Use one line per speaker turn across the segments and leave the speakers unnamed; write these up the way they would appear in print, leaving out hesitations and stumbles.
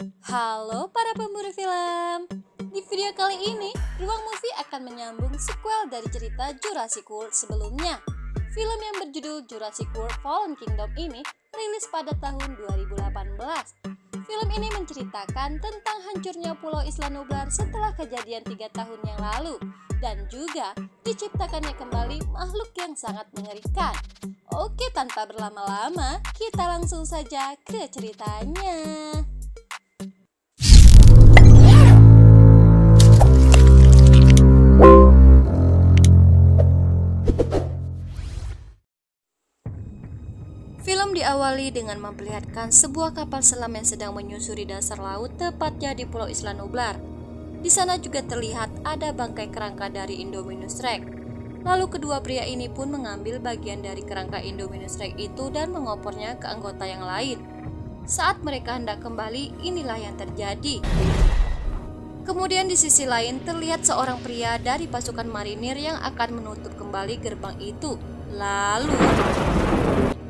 Halo para pemburu film. Di video kali ini, Ruang Movie akan menyambung sequel dari cerita Jurassic World sebelumnya. Film yang berjudul Jurassic World Fallen Kingdom ini rilis pada tahun 2018. Film ini menceritakan tentang hancurnya Pulau Isla Nublar setelah kejadian 3 tahun yang lalu, dan juga diciptakannya kembali makhluk yang sangat mengerikan. Oke, tanpa berlama-lama, kita langsung saja ke ceritanya. Film diawali dengan memperlihatkan sebuah kapal selam yang sedang menyusuri dasar laut tepatnya di Pulau Isla Nublar. Di sana juga terlihat ada bangkai kerangka dari Indominus Rex. Lalu kedua pria ini pun mengambil bagian dari kerangka Indominus Rex itu dan mengopornya ke anggota yang lain. Saat mereka hendak kembali, inilah yang terjadi. Kemudian di sisi lain terlihat seorang pria dari pasukan marinir yang akan menutup kembali gerbang itu. Lalu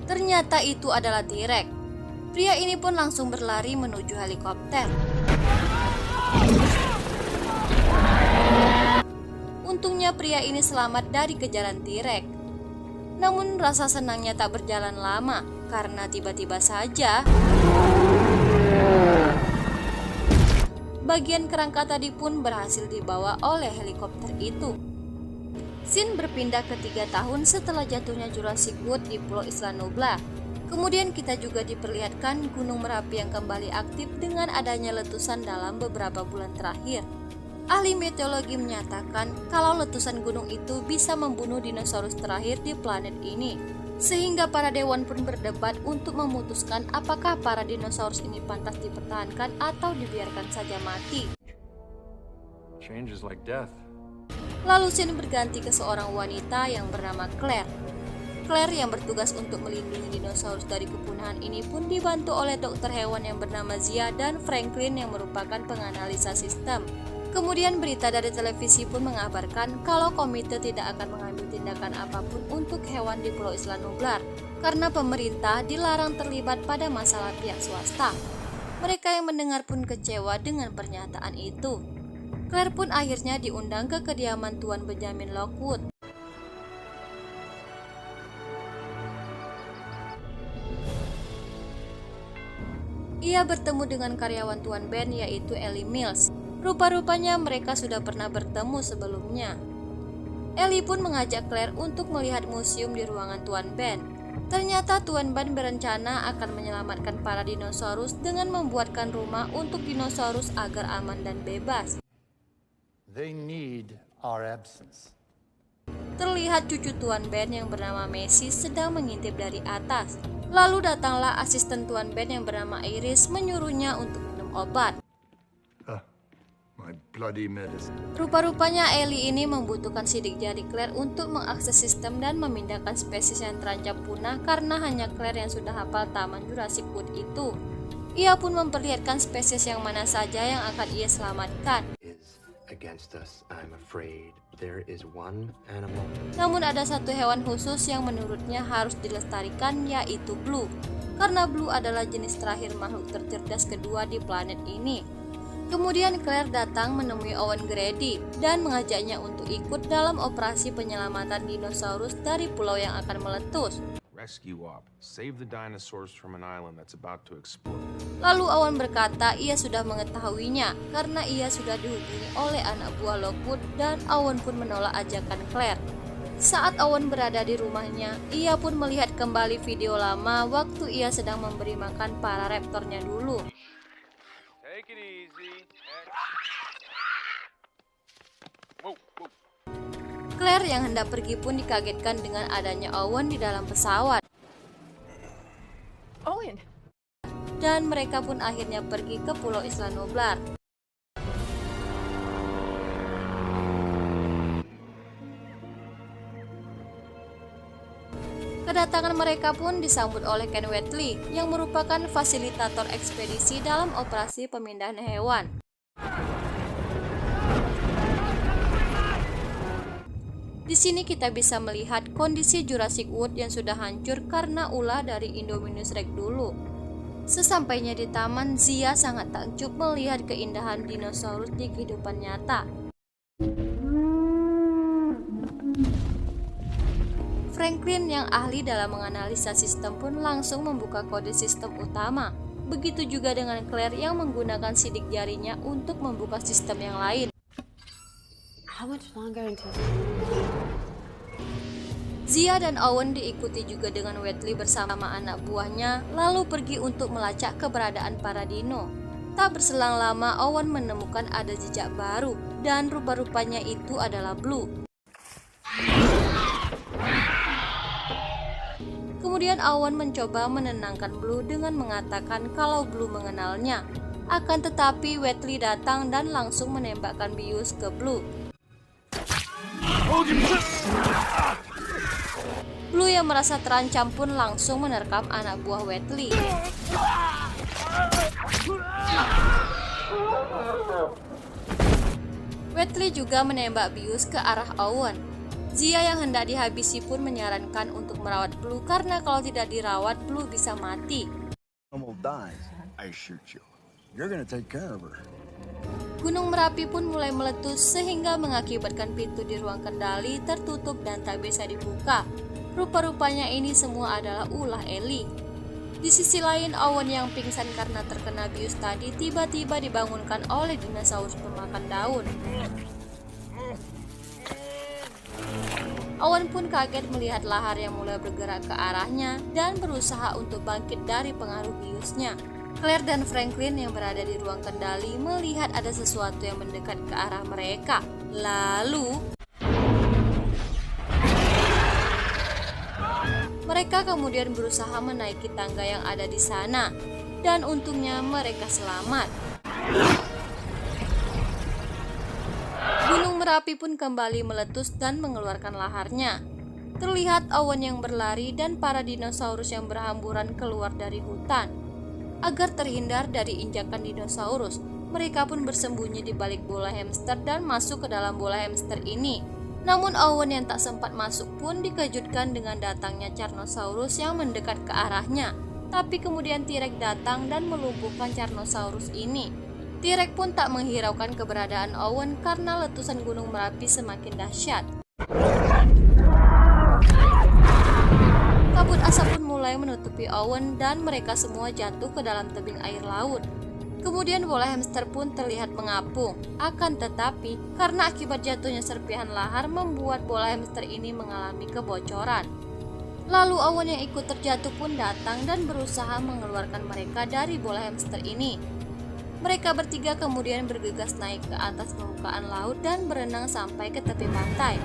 ternyata itu adalah T-Rex. Pria ini pun langsung berlari menuju helikopter. Untungnya pria ini selamat dari kejaran T-Rex. Namun rasa senangnya tak berjalan lama karena tiba-tiba saja bagian kerangka tadi pun berhasil dibawa oleh helikopter itu. Scene berpindah ke 3 tahun setelah jatuhnya Jurassic World di Pulau Isla Nublar. Kemudian kita juga diperlihatkan Gunung Merapi yang kembali aktif dengan adanya letusan dalam beberapa bulan terakhir. Ahli meteorologi menyatakan kalau letusan gunung itu bisa membunuh dinosaurus terakhir di planet ini. Sehingga para dewan pun berdebat untuk memutuskan apakah para dinosaurus ini pantas dipertahankan atau dibiarkan saja mati.
Change is like death.
Lalu scene berganti ke seorang wanita yang bernama Claire. Claire yang bertugas untuk melindungi dinosaurus dari kepunahan ini pun dibantu oleh dokter hewan yang bernama Zia dan Franklin yang merupakan penganalisa sistem. Kemudian berita dari televisi pun mengabarkan kalau komite tidak akan mengambil tindakan apapun untuk hewan di Pulau Isla Nublar karena pemerintah dilarang terlibat pada masalah pihak swasta. Mereka yang mendengar pun kecewa dengan pernyataan itu. Claire pun akhirnya diundang ke kediaman Tuan Benjamin Lockwood. Ia bertemu dengan karyawan Tuan Ben yaitu Ellie Mills. Rupa-rupanya mereka sudah pernah bertemu sebelumnya. Ellie pun mengajak Claire untuk melihat museum di ruangan Tuan Ben. Ternyata Tuan Ben berencana akan menyelamatkan para dinosaurus dengan membuatkan rumah untuk dinosaurus agar aman dan bebas.
They need our absence.
Terlihat cucu Tuan Ben yang bernama Messi sedang mengintip dari atas. Lalu datanglah asisten Tuan Ben yang bernama Iris menyuruhnya untuk minum obat.
My bloody medicine.
Rupa-rupanya Ellie ini membutuhkan sidik jari Claire untuk mengakses sistem dan memindahkan spesies yang terancam punah karena hanya Claire yang sudah hafal taman Jurassic World itu. Ia pun memperlihatkan spesies yang mana saja yang akan ia selamatkan.
Against us, I'm afraid there is one animal.
Namun ada satu hewan khusus yang menurutnya harus dilestarikan, yaitu Blue. Karena Blue adalah jenis terakhir makhluk tercerdas kedua di planet ini. Kemudian Claire datang menemui Owen Grady dan mengajaknya untuk ikut dalam operasi penyelamatan dinosaurus dari pulau yang akan meletus.
Rescue Op. Save the dinosaurs from an island that's about to explode.
Lalu Owen berkata ia sudah mengetahuinya karena ia sudah dihubungi oleh anak buah Lockwood dan Owen pun menolak ajakan Claire. Saat Owen berada di rumahnya, ia pun melihat kembali video lama waktu ia sedang memberi makan para raptornya dulu.
Take it easy.
Claire yang hendak pergi pun dikagetkan dengan adanya Owen di dalam pesawat.
Owen.
Dan mereka pun akhirnya pergi ke Pulau Isla Nublar. Kedatangan mereka pun disambut oleh Ken Wheatley yang merupakan fasilitator ekspedisi dalam operasi pemindahan hewan. Di sini kita bisa melihat kondisi Jurassic World yang sudah hancur karena ulah dari Indominus Rex dulu. Sesampainya di taman, Zia sangat takjub melihat keindahan dinosaurus di kehidupan nyata. Franklin yang ahli dalam menganalisa sistem pun langsung membuka kode sistem utama. Begitu juga dengan Claire yang menggunakan sidik jarinya untuk membuka sistem yang lain. Zia dan Owen diikuti juga dengan Wheatley bersama anak buahnya, lalu pergi untuk melacak keberadaan para dino. Tak berselang lama, Owen menemukan ada jejak baru, dan rupa-rupanya itu adalah Blue. Kemudian Owen mencoba menenangkan Blue dengan mengatakan kalau Blue mengenalnya. Akan tetapi Wheatley datang dan langsung menembakkan bius ke Blue. Blue yang merasa terancam pun langsung menerkam anak buah Wheatley. Wheatley juga menembak bius ke arah Owen. Zia yang hendak dihabisi pun menyarankan untuk merawat Blue karena kalau tidak dirawat Blue bisa mati. Gunung Merapi pun mulai meletus sehingga mengakibatkan pintu di ruang kendali tertutup dan tak bisa dibuka. Rupa-rupanya ini semua adalah ulah Ellie. Di sisi lain, Owen yang pingsan karena terkena bius tadi tiba-tiba dibangunkan oleh dinosaurus pemakan daun. Owen pun kaget melihat lahar yang mulai bergerak ke arahnya dan berusaha untuk bangkit dari pengaruh biusnya. Claire dan Franklin yang berada di ruang kendali melihat ada sesuatu yang mendekat ke arah mereka. Lalu mereka kemudian berusaha menaiki tangga yang ada di sana, dan untungnya mereka selamat. Gunung Merapi pun kembali meletus dan mengeluarkan laharnya. Terlihat Owen yang berlari dan para dinosaurus yang berhamburan keluar dari hutan. Agar terhindar dari injakan dinosaurus, mereka pun bersembunyi di balik bola hamster dan masuk ke dalam bola hamster ini. Namun Owen yang tak sempat masuk pun dikejutkan dengan datangnya Carnosaurus yang mendekat ke arahnya. Tapi kemudian T-Rex datang dan melumpuhkan Carnosaurus ini. T-Rex pun tak menghiraukan keberadaan Owen karena letusan Gunung Merapi semakin dahsyat. Kabut asap pun mulai menutupi Owen dan mereka semua jatuh ke dalam tebing air laut. Kemudian bola hamster pun terlihat mengapung. Akan tetapi, karena akibat jatuhnya serpihan lahar membuat bola hamster ini mengalami kebocoran. Lalu Owen yang ikut terjatuh pun datang dan berusaha mengeluarkan mereka dari bola hamster ini. Mereka bertiga kemudian bergegas naik ke atas permukaan laut dan berenang sampai ke tepi pantai.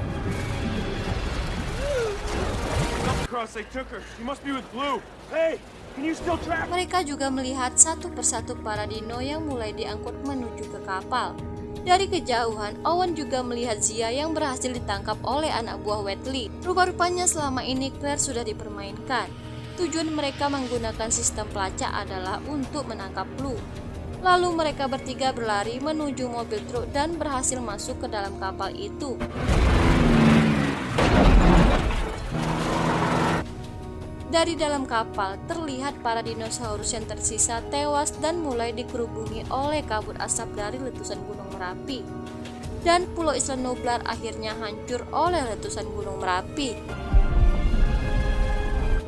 Mereka juga melihat satu persatu para dino yang mulai diangkut menuju ke kapal. Dari kejauhan, Owen juga melihat Zia yang berhasil ditangkap oleh anak buah Wheatley. Rupa-rupanya selama ini Claire sudah dipermainkan. Tujuan mereka menggunakan sistem pelacak adalah untuk menangkap Blue. Lalu mereka bertiga berlari menuju mobil truk dan berhasil masuk ke dalam kapal itu. Dari dalam kapal, terlihat para dinosaurus yang tersisa tewas dan mulai dikerubungi oleh kabut asap dari letusan Gunung Merapi. Dan Pulau Isla Nublar akhirnya hancur oleh letusan Gunung Merapi.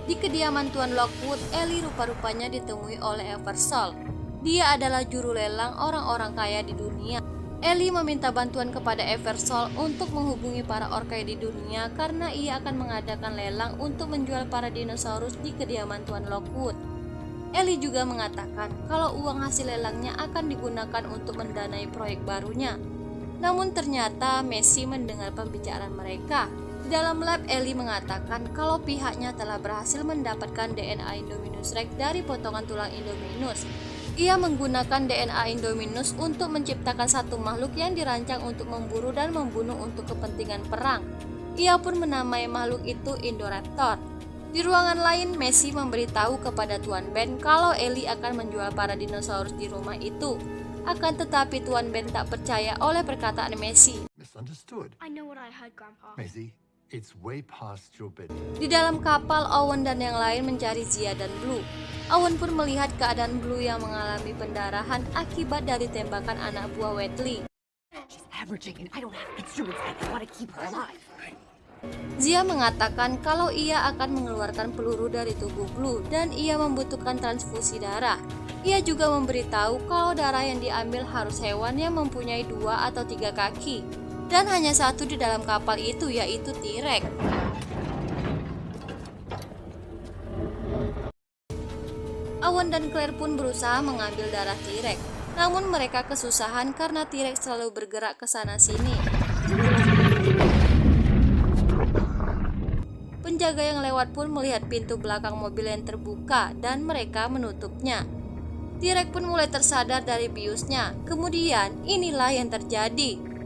Di kediaman Tuan Lockwood, Ellie rupa-rupanya ditemui oleh Eversole. Dia adalah juru lelang orang-orang kaya di dunia. Ellie meminta bantuan kepada Eversole untuk menghubungi para orkai di dunia karena ia akan mengadakan lelang untuk menjual para dinosaurus di kediaman Tuan Lockwood. Ellie juga mengatakan kalau uang hasil lelangnya akan digunakan untuk mendanai proyek barunya. Namun ternyata Messi mendengar pembicaraan mereka. Di dalam lab, Ellie mengatakan kalau pihaknya telah berhasil mendapatkan DNA Indominus Rex dari potongan tulang Indominus. Ia menggunakan DNA Indominus untuk menciptakan satu makhluk yang dirancang untuk memburu dan membunuh untuk kepentingan perang. Ia pun menamai makhluk itu Indoraptor. Di ruangan lain, Messi memberitahu kepada Tuan Ben kalau Ellie akan menjual para dinosaurus di rumah itu. Akan tetapi Tuan Ben tak percaya oleh perkataan Messi.
Misunderstood.
I know what I heard, Grandpa.
Maisie, It's way past your bedtime.
Di dalam kapal, Owen dan yang lain mencari Zia dan Blue. Owen pun melihat keadaan Blue yang mengalami pendarahan akibat dari tembakan anak buah Whitley.
She's averaging and I don't have instruments and I want to keep her alive.
Zia mengatakan kalau ia akan mengeluarkan peluru dari tubuh Blue dan ia membutuhkan transfusi darah. Ia juga memberitahu kalau darah yang diambil harus hewan yang mempunyai 2 atau 3 kaki. Dan hanya satu di dalam kapal itu, yaitu T-Rex. Owen dan Claire pun berusaha mengambil darah T-Rex. Namun mereka kesusahan karena T-Rex selalu bergerak ke sana-sini. Penjaga yang lewat pun melihat pintu belakang mobil yang terbuka dan mereka menutupnya. T-Rex pun mulai tersadar dari biusnya. Kemudian inilah yang terjadi.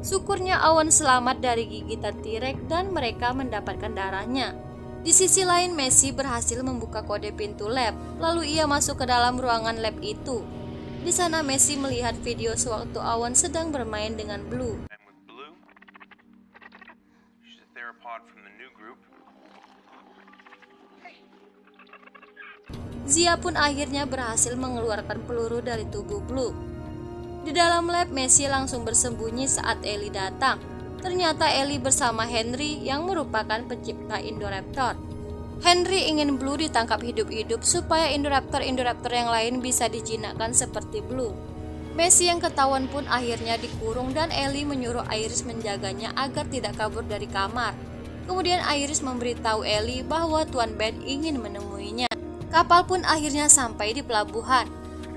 Syukurnya Owen selamat dari gigitan T-Rex dan mereka mendapatkan darahnya. Di sisi lain, Messi berhasil membuka kode pintu lab, lalu ia masuk ke dalam ruangan lab itu. Di sana Messi melihat video sewaktu Owen sedang bermain dengan Blue.
And with Blue, she's a theropod from the new group.
Zia pun akhirnya berhasil mengeluarkan peluru dari tubuh Blue. Di dalam lab, Messi langsung bersembunyi saat Ellie datang. Ternyata Ellie bersama Henry yang merupakan pencipta Indoraptor. Henry ingin Blue ditangkap hidup-hidup supaya Indoraptor yang lain bisa dijinakkan seperti Blue. Messi yang ketahuan pun akhirnya dikurung dan Ellie menyuruh Iris menjaganya agar tidak kabur dari kamar. Kemudian Iris memberitahu Ellie bahwa Tuan Ben ingin menemuinya. Kapal pun akhirnya sampai di pelabuhan.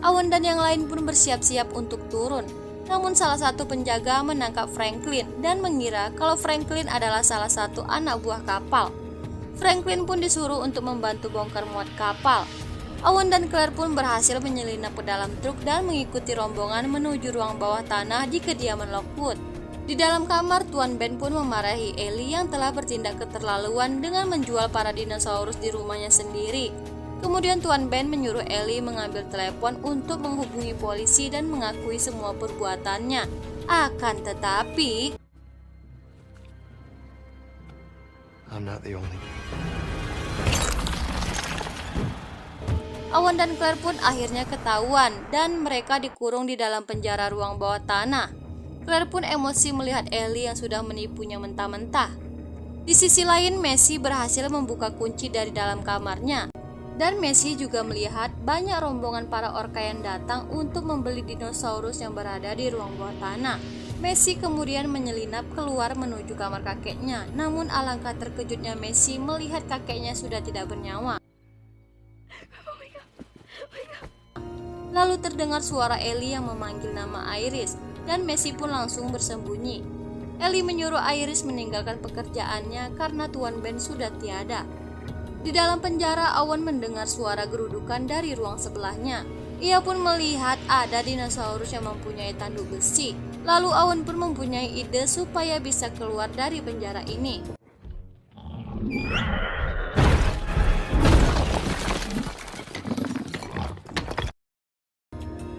Owen dan yang lain pun bersiap-siap untuk turun. Namun salah satu penjaga menangkap Franklin dan mengira kalau Franklin adalah salah satu anak buah kapal. Franklin pun disuruh untuk membantu bongkar muat kapal. Owen dan Claire pun berhasil menyelinap ke dalam truk dan mengikuti rombongan menuju ruang bawah tanah di kediaman Lockwood. Di dalam kamar, Tuan Ben pun memarahi Ellie yang telah bertindak keterlaluan dengan menjual para dinosaurus di rumahnya sendiri. Kemudian Tuan Ben menyuruh Ellie mengambil telepon untuk menghubungi polisi dan mengakui semua perbuatannya. Akan tetapi,
I'm not the only.
Owen dan Claire pun akhirnya ketahuan dan mereka dikurung di dalam penjara ruang bawah tanah. Claire pun emosi melihat Ellie yang sudah menipunya mentah-mentah. Di sisi lain, Messi berhasil membuka kunci dari dalam kamarnya. Dan Messi juga melihat banyak rombongan para orka yang datang untuk membeli dinosaurus yang berada di ruang bawah tanah. Messi kemudian menyelinap keluar menuju kamar kakeknya. Namun alangkah terkejutnya Messi melihat kakeknya sudah tidak bernyawa. Lalu terdengar suara Ellie yang memanggil nama Iris dan Messi pun langsung bersembunyi. Ellie menyuruh Iris meninggalkan pekerjaannya karena Tuan Ben sudah tiada. Di dalam penjara, Owen mendengar suara gerudukan dari ruang sebelahnya. Ia pun melihat ada dinosaurus yang mempunyai tanduk besi. Lalu Owen pun mempunyai ide supaya bisa keluar dari penjara ini.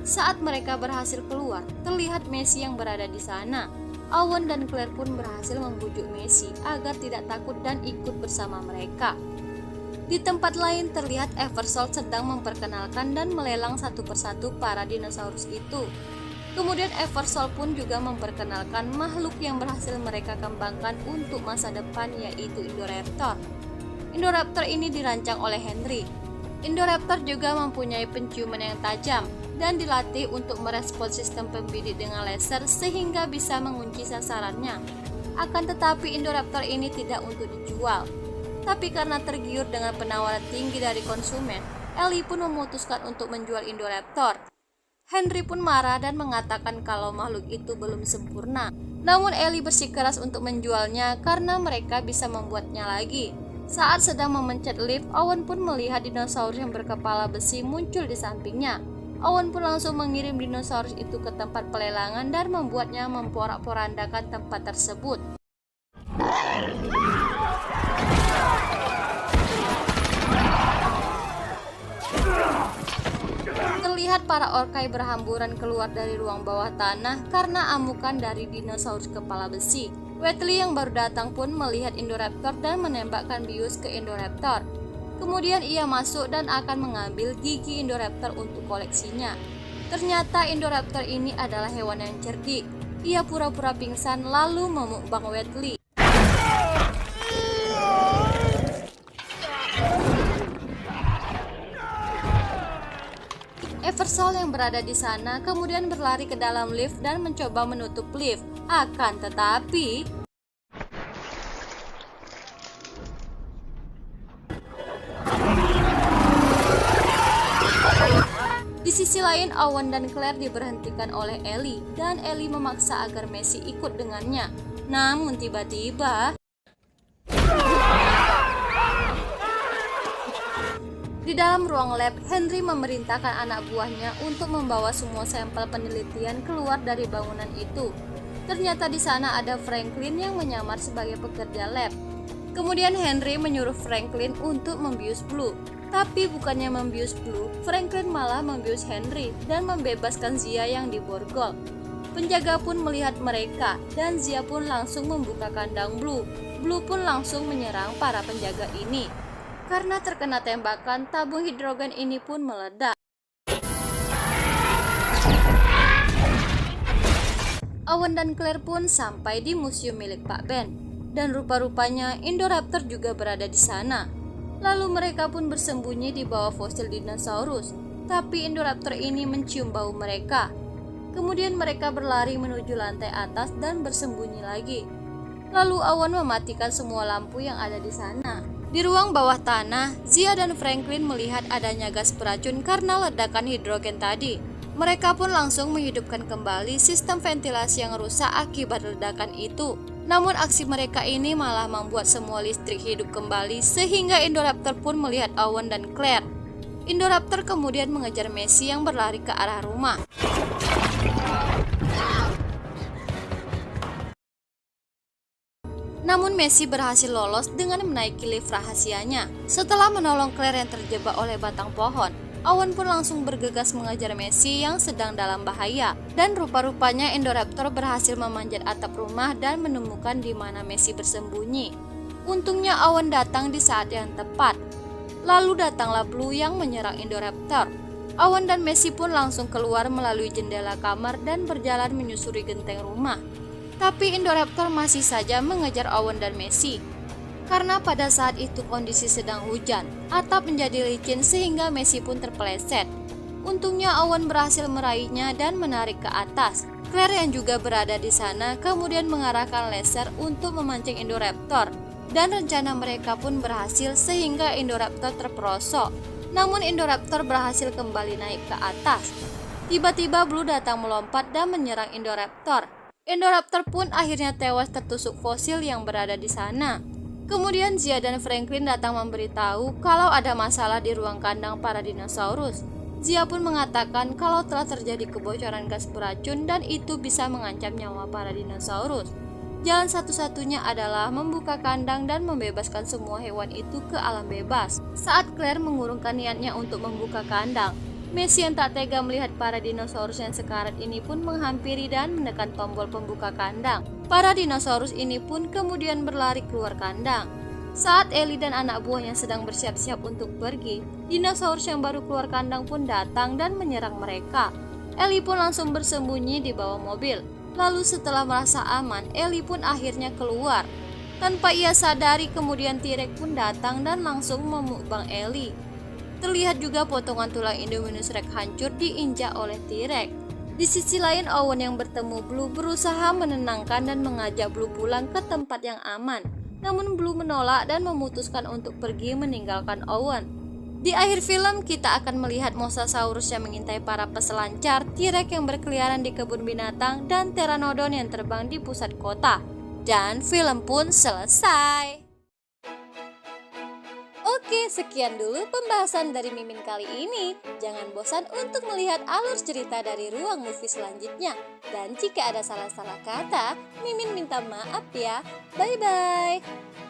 Saat mereka berhasil keluar, terlihat Messi yang berada di sana. Owen dan Claire pun berhasil membujuk Messi agar tidak takut dan ikut bersama mereka. Di tempat lain terlihat Eversole sedang memperkenalkan dan melelang satu persatu para dinosaurus itu. Kemudian Eversole pun juga memperkenalkan makhluk yang berhasil mereka kembangkan untuk masa depan, yaitu Indoraptor. Indoraptor ini dirancang oleh Henry. Indoraptor juga mempunyai penciuman yang tajam dan dilatih untuk merespons sistem pembidik dengan laser sehingga bisa mengunci sasarannya. Akan tetapi Indoraptor ini tidak untuk dijual. Tapi karena tergiur dengan penawaran tinggi dari konsumen, Ellie pun memutuskan untuk menjual Indoraptor. Henry pun marah dan mengatakan kalau makhluk itu belum sempurna. Namun Ellie bersikeras untuk menjualnya karena mereka bisa membuatnya lagi. Saat sedang memencet lift, Owen pun melihat dinosaurus yang berkepala besi muncul di sampingnya. Owen pun langsung mengirim dinosaurus itu ke tempat pelelangan dan membuatnya memporak-porandakan tempat tersebut. Terlihat para orkai berhamburan keluar dari ruang bawah tanah karena amukan dari dinosaurus kepala besi. Wheatley yang baru datang pun melihat Indoraptor dan menembakkan bius ke Indoraptor. Kemudian ia masuk dan akan mengambil gigi Indoraptor untuk koleksinya. Ternyata Indoraptor ini adalah hewan yang cerdik. Ia pura-pura pingsan lalu memukbang Wheatley. Eversole yang berada di sana kemudian berlari ke dalam lift dan mencoba menutup lift. Akan tetapi di sisi lain, Owen dan Claire diberhentikan oleh Ellie dan Ellie memaksa agar Messi ikut dengannya. Namun tiba-tiba di dalam ruang lab, Henry memerintahkan anak buahnya untuk membawa semua sampel penelitian keluar dari bangunan itu. Ternyata di sana ada Franklin yang menyamar sebagai pekerja lab. Kemudian Henry menyuruh Franklin untuk membius Blue. Tapi bukannya membius Blue, Franklin malah membius Henry dan membebaskan Zia yang diborgol. Penjaga pun melihat mereka dan Zia pun langsung membuka kandang Blue. Blue pun langsung menyerang para penjaga ini. Karena terkena tembakan, tabung hidrogen ini pun meledak. Owen dan Claire pun sampai di museum milik Pak Ben. Dan rupa-rupanya Indoraptor juga berada di sana. Lalu mereka pun bersembunyi di bawah fosil dinosaurus. Tapi Indoraptor ini mencium bau mereka. Kemudian mereka berlari menuju lantai atas dan bersembunyi lagi. Lalu Owen mematikan semua lampu yang ada di sana. Di ruang bawah tanah, Zia dan Franklin melihat adanya gas beracun karena ledakan hidrogen tadi. Mereka pun langsung menghidupkan kembali sistem ventilasi yang rusak akibat ledakan itu. Namun aksi mereka ini malah membuat semua listrik hidup kembali sehingga Indoraptor pun melihat Owen dan Claire. Indoraptor kemudian mengejar Messi yang berlari ke arah rumah. Namun Messi berhasil lolos dengan menaiki lift rahasianya. Setelah menolong Claire yang terjebak oleh batang pohon, Owen pun langsung bergegas mengejar Messi yang sedang dalam bahaya. Dan rupa-rupanya Indoraptor berhasil memanjat atap rumah dan menemukan di mana Messi bersembunyi. Untungnya Owen datang di saat yang tepat. Lalu datanglah Blue yang menyerang Indoraptor. Owen dan Messi pun langsung keluar melalui jendela kamar dan berjalan menyusuri genteng rumah. Tapi Indoraptor masih saja mengejar Owen dan Messi. Karena pada saat itu kondisi sedang hujan, atap menjadi licin sehingga Messi pun terpeleset. Untungnya Owen berhasil meraihnya dan menarik ke atas. Claire yang juga berada di sana kemudian mengarahkan laser untuk memancing Indoraptor. Dan rencana mereka pun berhasil sehingga Indoraptor terperosok. Namun Indoraptor berhasil kembali naik ke atas. Tiba-tiba Blue datang melompat dan menyerang Indoraptor. Indoraptor pun akhirnya tewas tertusuk fosil yang berada di sana. Kemudian Zia dan Franklin datang memberitahu kalau ada masalah di ruang kandang para dinosaurus. Zia pun mengatakan kalau telah terjadi kebocoran gas beracun dan itu bisa mengancam nyawa para dinosaurus. Jalan satu-satunya adalah membuka kandang dan membebaskan semua hewan itu ke alam bebas. Saat Claire mengurungkan niatnya untuk membuka kandang, Messi yang tak tega melihat para dinosaurus yang sekarat ini pun menghampiri dan menekan tombol pembuka kandang. Para dinosaurus ini pun kemudian berlari keluar kandang. Saat Ellie dan anak buahnya sedang bersiap-siap untuk pergi, dinosaurus yang baru keluar kandang pun datang dan menyerang mereka. Ellie pun langsung bersembunyi di bawah mobil. Lalu setelah merasa aman, Ellie pun akhirnya keluar. Tanpa ia sadari kemudian T-Rex pun datang dan langsung memukbang Ellie. Terlihat juga potongan tulang Indominus Rex hancur diinjak oleh T-Rex. Di sisi lain, Owen yang bertemu Blue berusaha menenangkan dan mengajak Blue pulang ke tempat yang aman. Namun Blue menolak dan memutuskan untuk pergi meninggalkan Owen. Di akhir film, kita akan melihat Mosasaurus yang mengintai para peselancar, T-Rex yang berkeliaran di kebun binatang, dan Pteranodon yang terbang di pusat kota. Dan film pun selesai. Oke, sekian dulu pembahasan dari Mimin kali ini. Jangan bosan untuk melihat alur cerita dari Ruang Movie selanjutnya. Dan jika ada salah-salah kata, Mimin minta maaf ya. Bye-bye.